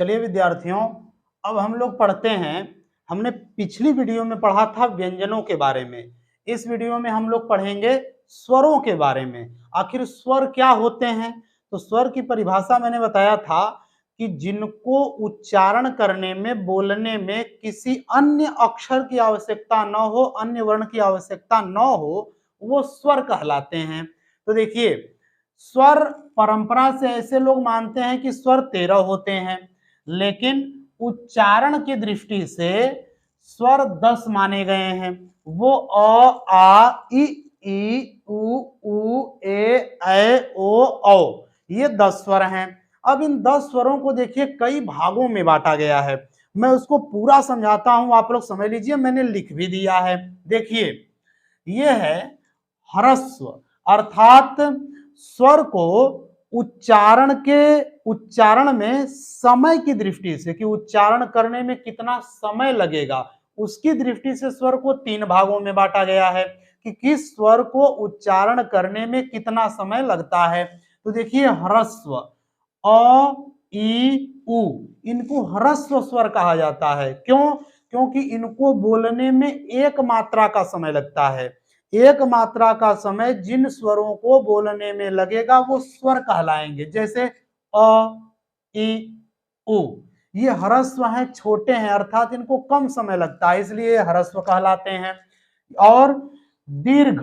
चलिए विद्यार्थियों, अब हम लोग पढ़ते हैं। हमने पिछली वीडियो में पढ़ा था व्यंजनों के बारे में। इस वीडियो में हम लोग पढ़ेंगे स्वरों के बारे में। आखिर स्वर क्या होते हैं? तो स्वर की परिभाषा मैंने बताया था कि जिनको उच्चारण करने में, बोलने में किसी अन्य अक्षर की आवश्यकता न हो, अन्य वर्ण की आवश्यकता न हो, वो स्वर कहलाते हैं। तो देखिए, स्वर परंपरा से ऐसे लोग मानते हैं कि स्वर 13 होते हैं, लेकिन उच्चारण की दृष्टि से स्वर 10 माने गए हैं। वो अ, आ, ई, उ, ए, ओ, औ, ये 10 स्वर हैं। अब इन 10 स्वरों को देखिए कई भागों में बांटा गया है। मैं उसको पूरा समझाता हूं, आप लोग समझ लीजिए, मैंने लिख भी दिया है। देखिए, ये है ह्रस्व, अर्थात स्वर को उच्चारण में समय की दृष्टि से, कि उच्चारण करने में कितना समय लगेगा, उसकी दृष्टि से स्वर को 3 भागों में बांटा गया है कि किस स्वर को उच्चारण करने में कितना समय लगता है। तो देखिए, ह्रस्व अ, ई, उ, इनको ह्रस्व स्वर कहा जाता है। क्यों? क्योंकि इनको बोलने में एक मात्रा का समय लगता है। एक मात्रा का समय जिन स्वरों को बोलने में लगेगा वो स्वर कहलाएंगे। जैसे अ, ई, उ, ये ह्रस्व हैं, छोटे हैं, अर्थात इनको कम समय लगता है, इसलिए ह्रस्व कहलाते हैं। और दीर्घ,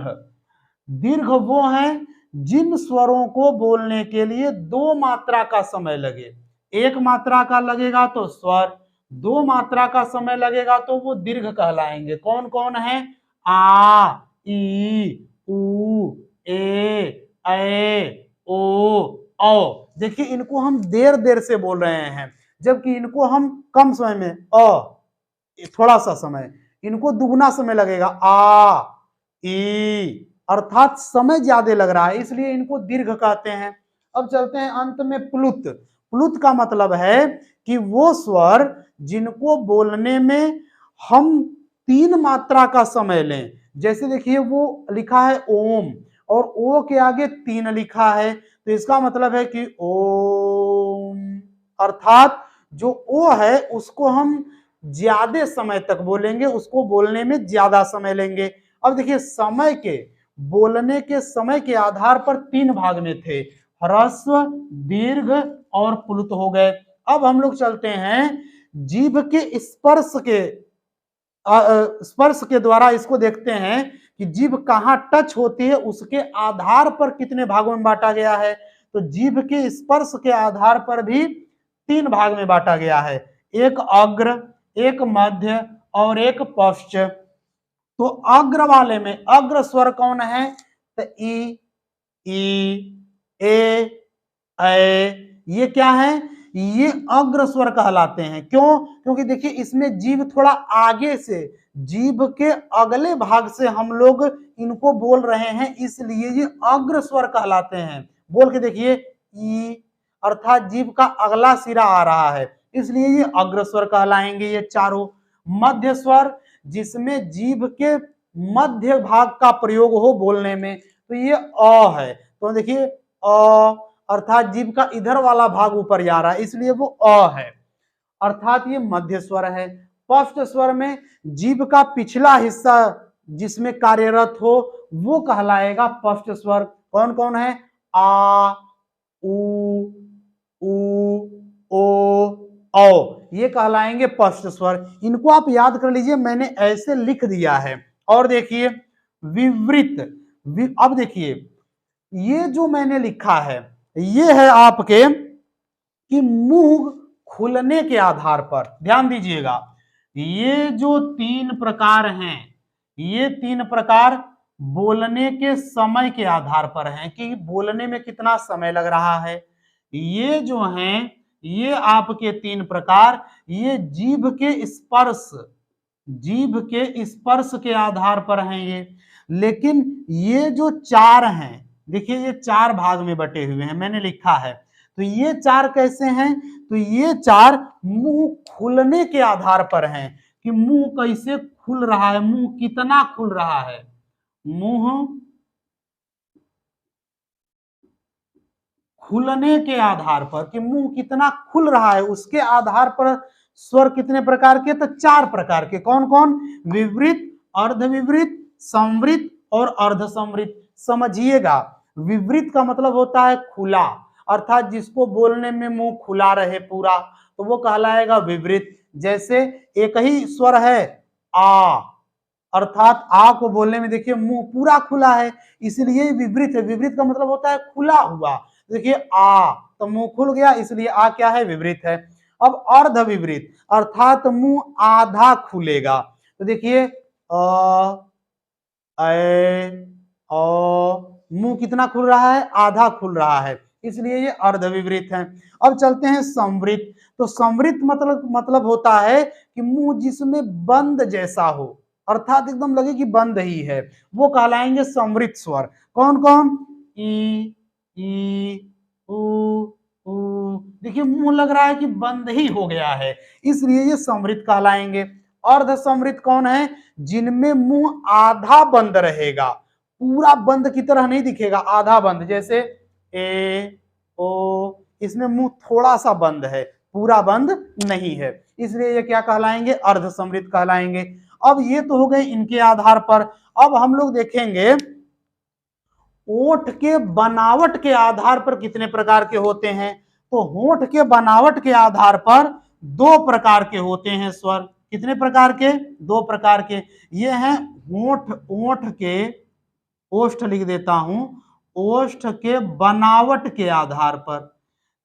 दीर्घ वो हैं जिन स्वरों को बोलने के लिए 2 मात्रा का समय लगे। एक मात्रा का लगेगा तो स्वर, 2 मात्रा का समय लगेगा तो वो दीर्घ कहलाएंगे। कौन कौन है? आ, ई, उ, ए, ओ, औ। देखिए, इनको हम देर देर से बोल रहे हैं, जबकि इनको हम कम समय में, थोड़ा सा समय, इनको दुगना समय लगेगा, आ, ई, अर्थात समय ज्यादा लग रहा है, इसलिए इनको दीर्घ कहते हैं। अब चलते हैं अंत में प्लुत। प्लुत का मतलब है कि वो स्वर जिनको बोलने में हम 3 मात्रा का समय लें। जैसे देखिए, वो लिखा है ओम, और ओ के आगे 3 लिखा है, तो इसका मतलब है कि ओम, अर्थात जो ओ है उसको हम ज्यादा समय तक बोलेंगे, उसको बोलने में ज्यादा समय लेंगे। अब देखिए, समय के, बोलने के समय के आधार पर 3 भाग में थे, ह्रस्व, दीर्घ और प्लुत हो गए। अब हम लोग चलते हैं जीभ के स्पर्श के द्वारा इसको देखते हैं कि जीभ कहां टच होती है, उसके आधार पर कितने भागों में बांटा गया है। तो जीभ के स्पर्श के आधार पर भी 3 भाग में बांटा गया है, एक अग्र, एक मध्य और एक पश्च। तो अग्र वाले में अग्र स्वर कौन है? तो ई, ए, ये क्या है? ये अग्र स्वर कहलाते हैं। क्यों? क्योंकि देखिए, इसमें जीभ थोड़ा आगे से, जीभ के अगले भाग से हम लोग इनको बोल रहे हैं, इसलिए ये अग्र स्वर कहलाते हैं। बोल के देखिए, ई, अर्थात जीभ का अगला सिरा आ रहा है, इसलिए ये अग्र स्वर कहलाएंगे ये चारों। मध्य स्वर, जिसमें जीभ के मध्य भाग का प्रयोग हो बोलने में, तो ये अ है। तो देखिए, अ, अर्थात जीभ का इधर वाला भाग ऊपर जा रहा है, इसलिए वो अ है, अर्थात ये मध्य स्वर है। पश्च स्वर में जीभ का पिछला हिस्सा जिसमें कार्यरत हो वो कहलाएगा पश्च स्वर। कौन कौन है? आ, उ, ओ, औ, ये कहलाएंगे पश्च स्वर। इनको आप याद कर लीजिए, मैंने ऐसे लिख दिया है। और देखिए, विवृत, अब देखिए, ये जो मैंने लिखा है ये है आपके कि मुंह खुलने के आधार पर, ध्यान दीजिएगा, ये जो 3 प्रकार हैं, ये 3 प्रकार बोलने के समय के आधार पर हैं कि बोलने में कितना समय लग रहा है। ये जो हैं, ये आपके 3 प्रकार, ये जीभ के स्पर्श, जीभ के स्पर्श के आधार पर हैं ये। लेकिन ये जो 4 हैं, देखिए ये 4 भाग में बटे हुए हैं, मैंने लिखा है। तो ये 4 कैसे हैं? तो ये 4 मुंह खुलने के आधार पर हैं कि मुंह कैसे खुल रहा है, मुंह कितना खुल रहा है। मुंह खुलने के आधार पर, कि मुंह कितना खुल रहा है उसके आधार पर स्वर कितने प्रकार के, तो 4 प्रकार के। कौन कौन? विवृत, अर्धविवृत, संवृत और अर्धसंवृत। समझिएगा, विवृत का मतलब होता है खुला, अर्थात जिसको बोलने में मुंह खुला रहे पूरा, तो वो कहलाएगा विवृत। जैसे एक ही स्वर है आ, अर्थात आ को बोलने में देखिए मुंह पूरा खुला है, इसलिए विवृत है। विवृत का मतलब होता है खुला हुआ। देखिए आ तो मुंह खुल गया, इसलिए आ क्या है? विवृत है। अब अर्ध विवृत अर्थात मुंह आधा खुलेगा। तो देखिए मुंह कितना खुल रहा है? आधा खुल रहा है, इसलिए ये अर्धविवृत है। अब चलते हैं संवृत। तो संवृत मतलब होता है कि मुंह जिसमें बंद जैसा हो, अर्थात एकदम लगे कि बंद ही है, वो कहलाएंगे संवृत स्वर। कौन कौन? ई उ उ। देखिए मुंह लग रहा है कि बंद ही हो गया है, इसलिए ये संवृत कहलाएंगे। अर्ध संवृत कौन है? जिनमें मुंह आधा बंद रहेगा, पूरा बंद की तरह नहीं दिखेगा, आधा बंद। जैसे ए ओ, इसमें मुंह थोड़ा सा बंद है, पूरा बंद नहीं है, इसलिए ये क्या कहलाएंगे? अर्ध संवृत कहलाएंगे। अब ये तो हो गए इनके आधार पर। अब हम लोग देखेंगे ओठ के बनावट के आधार पर कितने प्रकार के होते हैं। तो होठ के बनावट के आधार पर 2 प्रकार के होते हैं स्वर। कितने प्रकार के? 2 प्रकार के। ये हैं होठ, ओठ के, ओष्ठ लिख देता हूं, ओष्ठ के बनावट के आधार पर।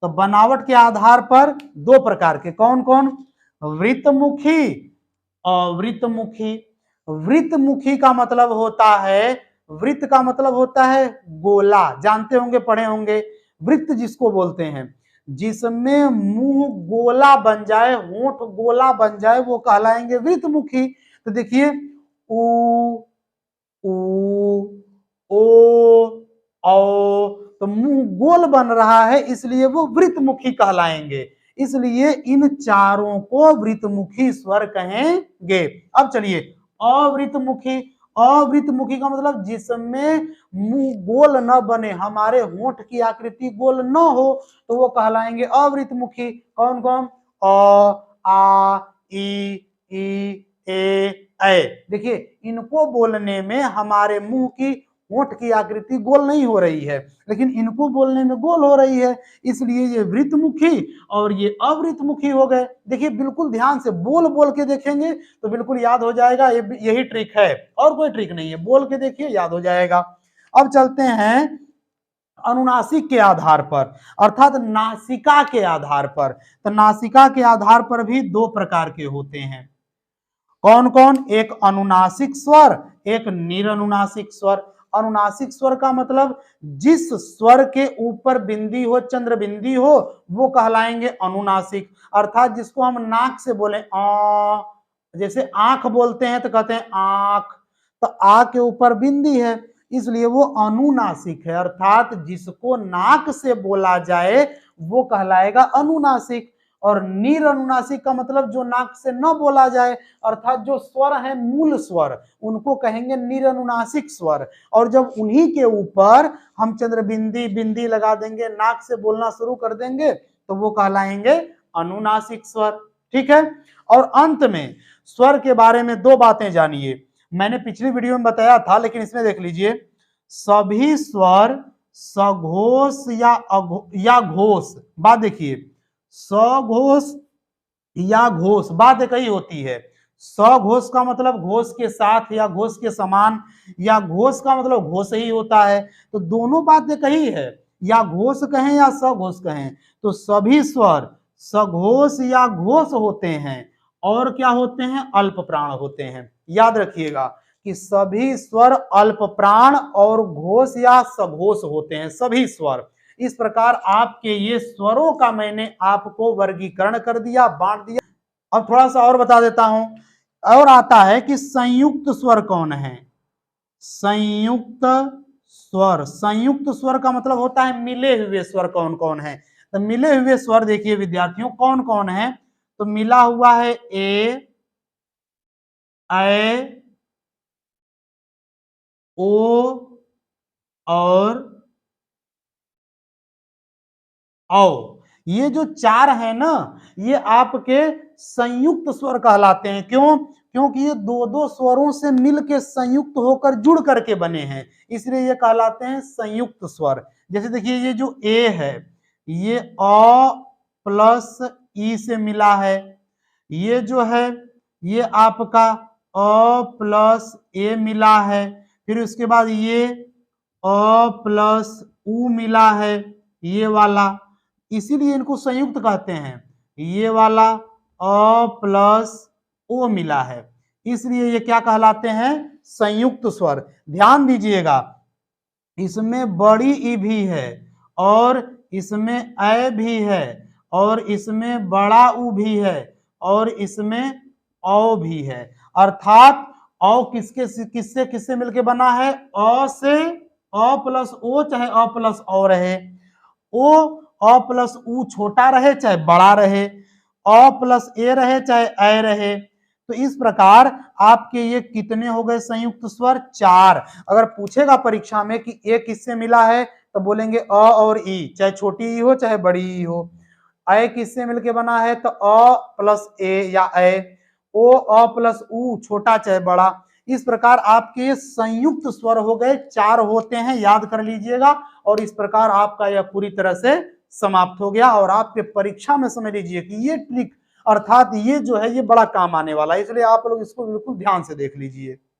तो बनावट के आधार पर 2 प्रकार के। कौन कौन? वृतमुखी, अवृतमुखी। वृतमुखी का मतलब होता है, वृत्त का मतलब होता है गोला, जानते होंगे, पढ़े होंगे। वृत्त जिसको बोलते हैं, जिसमें मुंह गोला बन जाए, होंठ गोला बन जाए, वो कहलाएंगे वृतमुखी। तो देखिए उ ऊ ओ औ, तो मुंह गोल बन रहा है, इसलिए वो वृतमुखी कहलाएंगे। इसलिए इन चारों को वृतमुखी स्वर कहेंगे। अब चलिए अवृतमुखी। अवृतमुखी का मतलब जिसमें मुंह गोल न बने, हमारे होंठ की आकृति गोल न हो, तो वो कहलाएंगे अवृतमुखी। कौन कौन? अ आ ई ए। देखिए इनको बोलने में हमारे मुंह की, होंठ की आकृति गोल नहीं हो रही है, लेकिन इनको बोलने में गोल हो रही है, इसलिए ये वृतमुखी और ये अवृतमुखी हो गए। देखिए बिल्कुल ध्यान से बोल बोल के देखेंगे तो बिल्कुल याद हो जाएगा, यही ट्रिक है, और कोई ट्रिक नहीं है। बोल के देखिए, याद हो जाएगा। अब चलते हैं अनुनासिक के आधार पर, अर्थात नासिका के आधार पर। तो नासिका के आधार पर भी 2 प्रकार के होते हैं। कौन कौन? एक अनुनासिक स्वर, एक निरनुनासिक स्वर। अनुनासिक स्वर का मतलब जिस स्वर के ऊपर बिंदी हो, चंद्र बिंदी हो, वो कहलाएंगे अनुनासिक। अर्थात जिसको हम नाक से बोले आ, जैसे आंख बोलते हैं तो कहते हैं आंख, तो आ के ऊपर बिंदी है, इसलिए वो अनुनासिक है। अर्थात जिसको नाक से बोला जाए वो कहलाएगा अनुनासिक। और निरनुनासिक का मतलब जो नाक से न बोला जाए, अर्थात जो स्वर है मूल स्वर, उनको कहेंगे निरनुनासिक स्वर। और जब उन्हीं के ऊपर हम चंद्रबिंदी, बिंदी लगा देंगे, नाक से बोलना शुरू कर देंगे, तो वो कहलाएंगे अनुनासिक स्वर। ठीक है। और अंत में स्वर के बारे में 2 बातें जानिए। मैंने पिछली वीडियो में बताया था, लेकिन इसमें देख लीजिए, सभी स्वर सघोष या घोष, बात देखिए, सघोष या घोष, बात एक ही होती है। सघोष का मतलब घोष के साथ या घोष के समान, या घोष का मतलब घोष ही होता है, तो दोनों बात एक ही है, या घोष कहें या सघोष कहें। तो सभी स्वर सघोष या घोष होते हैं, और क्या होते हैं? अल्प प्राण होते हैं। याद रखिएगा कि सभी स्वर अल्प प्राण और घोष या सघोष होते हैं, सभी स्वर। इस प्रकार आपके ये स्वरों का मैंने आपको वर्गीकरण कर दिया, बांट दिया। अब थोड़ा सा और बता देता हूं। और आता है कि संयुक्त स्वर कौन है? संयुक्त स्वर, संयुक्त स्वर का मतलब होता है मिले हुए स्वर कौन कौन है। तो मिले हुए स्वर देखिए विद्यार्थियों कौन कौन है। तो मिला हुआ है ए, ऐ, ओ और औ। ये जो चार है ना, ये आपके संयुक्त स्वर कहलाते हैं। क्यों? क्योंकि ये दो दो स्वरों से मिलके संयुक्त होकर जुड़ करके बने हैं, इसलिए ये कहलाते हैं संयुक्त स्वर। जैसे देखिए ये जो ए है, ये अ प्लस ई से मिला है। ये जो है ये आपका अ प्लस ए मिला है। फिर उसके बाद ये अ प्लस उ मिला है, ये वाला, इसीलिए इनको संयुक्त कहते हैं। ये वाला अ प्लस ओ मिला है, इसलिए ये क्या कहलाते हैं? संयुक्त स्वर। ध्यान दीजिएगा, इसमें बड़ी ई भी है और इसमें ऐ भी है और इसमें बड़ा उ भी है और इसमें औ भी है। अर्थात औ किसके किससे किससे मिलके बना है? अ से, अ प्लस ओ चाहे अ प्लस औ रहे, ओ अ प्लस उ छोटा रहे चाहे बड़ा रहे, अ प्लस ए रहे चाहे ऐ रहे। तो इस प्रकार आपके ये कितने हो गए संयुक्त स्वर? चार। अगर पूछेगा परीक्षा में कि ए किससे मिला है, तो बोलेंगे अ और ई, चाहे छोटी ई हो चाहे बड़ी ई हो। ऐ किससे मिलके बना है? तो अ प्लस ए या ऐ, ओ अ प्लस उ छोटा चाहे बड़ा। इस प्रकार आपके संयुक्त स्वर हो गए, चार होते हैं, याद कर लीजिएगा। और इस प्रकार आपका यह पूरी तरह से समाप्त हो गया। और आपके परीक्षा में समझ लीजिए कि ये ट्रिक अर्थात ये जो है ये बड़ा काम आने वाला है, इसलिए आप लोग इसको बिल्कुल ध्यान से देख लीजिए।